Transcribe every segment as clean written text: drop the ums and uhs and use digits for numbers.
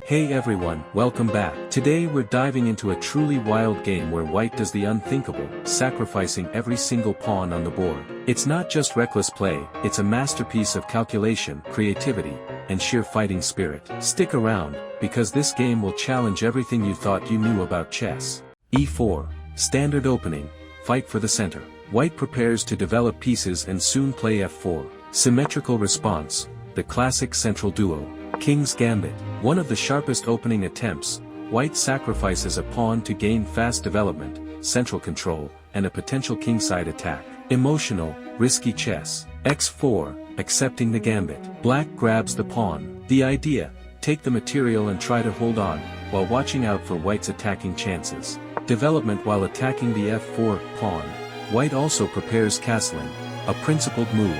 Hey everyone, welcome back. Today we're diving into a truly wild game where white does the unthinkable, sacrificing every single pawn on the board. It's not just reckless play, it's a masterpiece of calculation, creativity, and sheer fighting spirit. Stick around, because this game will challenge everything you thought you knew about chess. E4, standard opening, fight for the center. White prepares to develop pieces and soon play f4. Symmetrical response, the classic central duo. King's Gambit, one of the sharpest opening attempts. White sacrifices a pawn to gain fast development, central control, and a potential kingside attack. Emotional, risky chess. x4, accepting the gambit. Black grabs the pawn. The idea, take the material and try to hold on, while watching out for white's attacking chances. Development while attacking the f4 pawn. White also prepares castling, a principled move.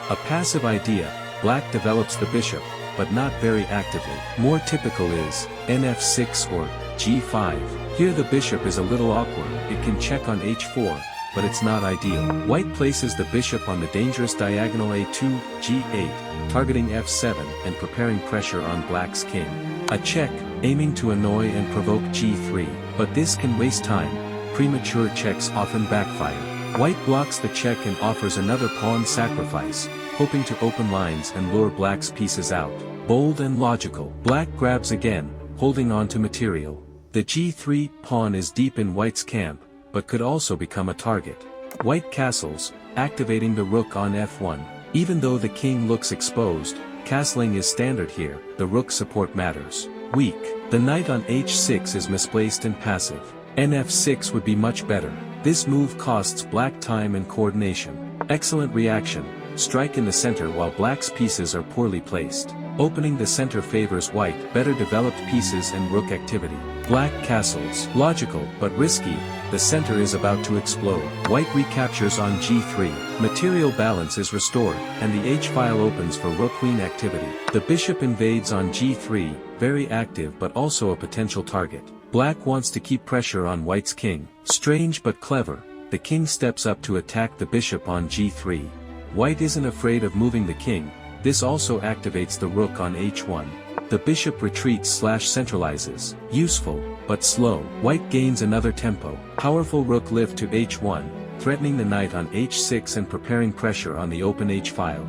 A passive idea, black develops the bishop, but not very actively. More typical is nf6 or g5. Here the bishop is a little awkward, it can check on h4, but it's not ideal. White places the bishop on the dangerous diagonal a2, g8, targeting f7 and preparing pressure on black's king. A check, aiming to annoy and provoke g3, but this can waste time. Premature checks often backfire. White blocks the check and offers another pawn sacrifice, hoping to open lines and lure black's pieces out. Bold and logical. Black grabs again, holding on to material. The g3 pawn is deep in white's camp, but could also become a target. White castles, activating the rook on f1. Even though the king looks exposed, castling is standard here, the rook support matters. Weak. The knight on h6 is misplaced and passive. nf6 would be much better. This move costs black time and coordination. Excellent reaction. Strike in the center while black's pieces are poorly placed. Opening the center favors white, better developed pieces and rook activity. Black castles. Logical, but risky, the center is about to explode. White recaptures on g3. Material balance is restored, and the h-file opens for rook-queen activity. The bishop invades on g3, very active but also a potential target. Black wants to keep pressure on white's king. Strange but clever, the king steps up to attack the bishop on g3. White isn't afraid of moving the king, this also activates the rook on h1. The bishop retreats/centralizes, useful, but slow. White gains another tempo. Powerful rook lift to h1, threatening the knight on h6 and preparing pressure on the open h-file.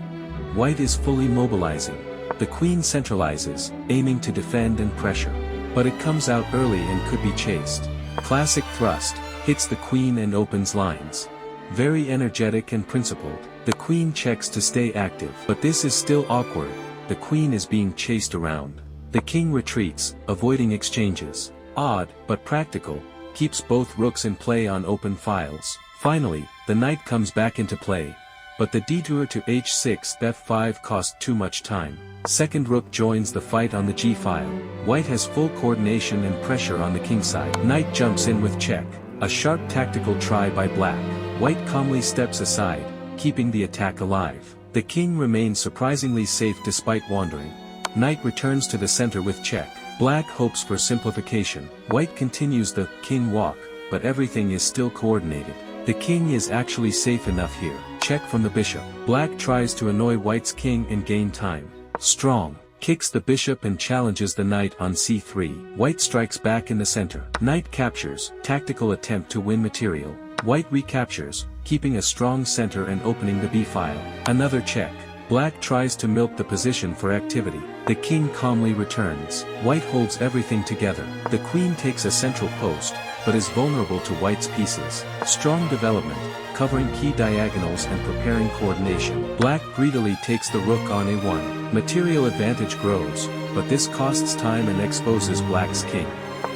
White is fully mobilizing. The queen centralizes, aiming to defend and pressure. But it comes out early and could be chased. Classic thrust, hits the queen and opens lines. Very energetic and principled. The queen checks to stay active. But this is still awkward, the queen is being chased around. The king retreats, avoiding exchanges. Odd, but practical, keeps both rooks in play on open files. Finally, the knight comes back into play. But the detour to h6 f5 cost too much time. Second rook joins the fight on the g-file. White has full coordination and pressure on the kingside. Knight jumps in with check. A sharp tactical try by black. White calmly steps aside, keeping the attack alive. The king remains surprisingly safe despite wandering. Knight returns to the center with check. Black hopes for simplification. White continues the king walk, but everything is still coordinated. The king is actually safe enough here. Check from the bishop. Black tries to annoy white's king and gain time. Strong. Kicks the bishop and challenges the knight on c3. White strikes back in the center. Knight captures, tactical attempt to win material. White recaptures, keeping a strong center and opening the b-file. Another check. Black tries to milk the position for activity. The king calmly returns. White holds everything together. The queen takes a central post, but is vulnerable to white's pieces. Strong development, covering key diagonals and preparing coordination. Black greedily takes the rook on a1. Material advantage grows, but this costs time and exposes black's king.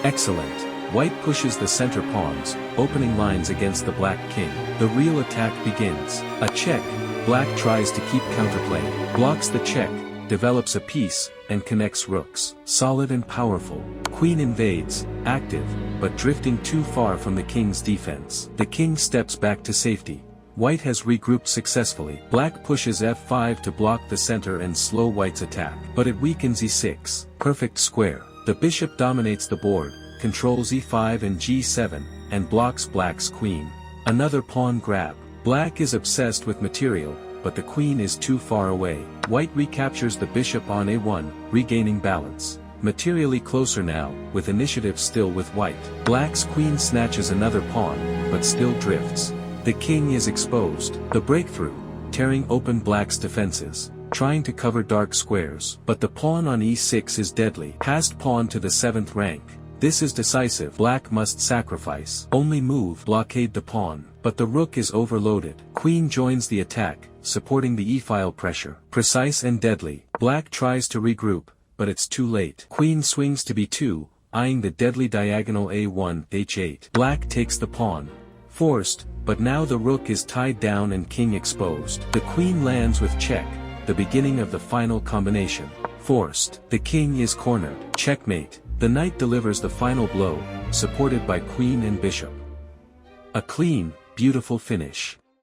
Excellent. White pushes the center pawns, opening lines against the black king. The real attack begins. A check. Black tries to keep counterplay. Blocks the check, develops a piece, and connects rooks. Solid and powerful. Queen invades, active, but drifting too far from the king's defense. The king steps back to safety. White has regrouped successfully. Black pushes f5 to block the center and slow white's attack. But it weakens e6. Perfect square. The bishop dominates the board, controls e5 and g7, and blocks black's queen. Another pawn grab. Black is obsessed with material, but the queen is too far away. White recaptures the bishop on a1, regaining balance. materially closer now, with initiative still with white. Black's queen snatches another pawn, but still drifts. The king is exposed. The breakthrough, tearing open black's defenses, trying to cover dark squares. But the pawn on e6 is deadly. Passed pawn to the 7th rank. This is decisive. Black must sacrifice. Only move, blockade the pawn. But the rook is overloaded. Queen joins the attack, supporting the e-file pressure. Precise and deadly. Black tries to regroup, but it's too late. Queen swings to b2, eyeing the deadly diagonal a1, h8. Black takes the pawn. Forced, but now the rook is tied down and king exposed. The queen lands with check, the beginning of the final combination. Forced. The king is cornered. Checkmate. The knight delivers the final blow, supported by queen and bishop. A clean, beautiful finish.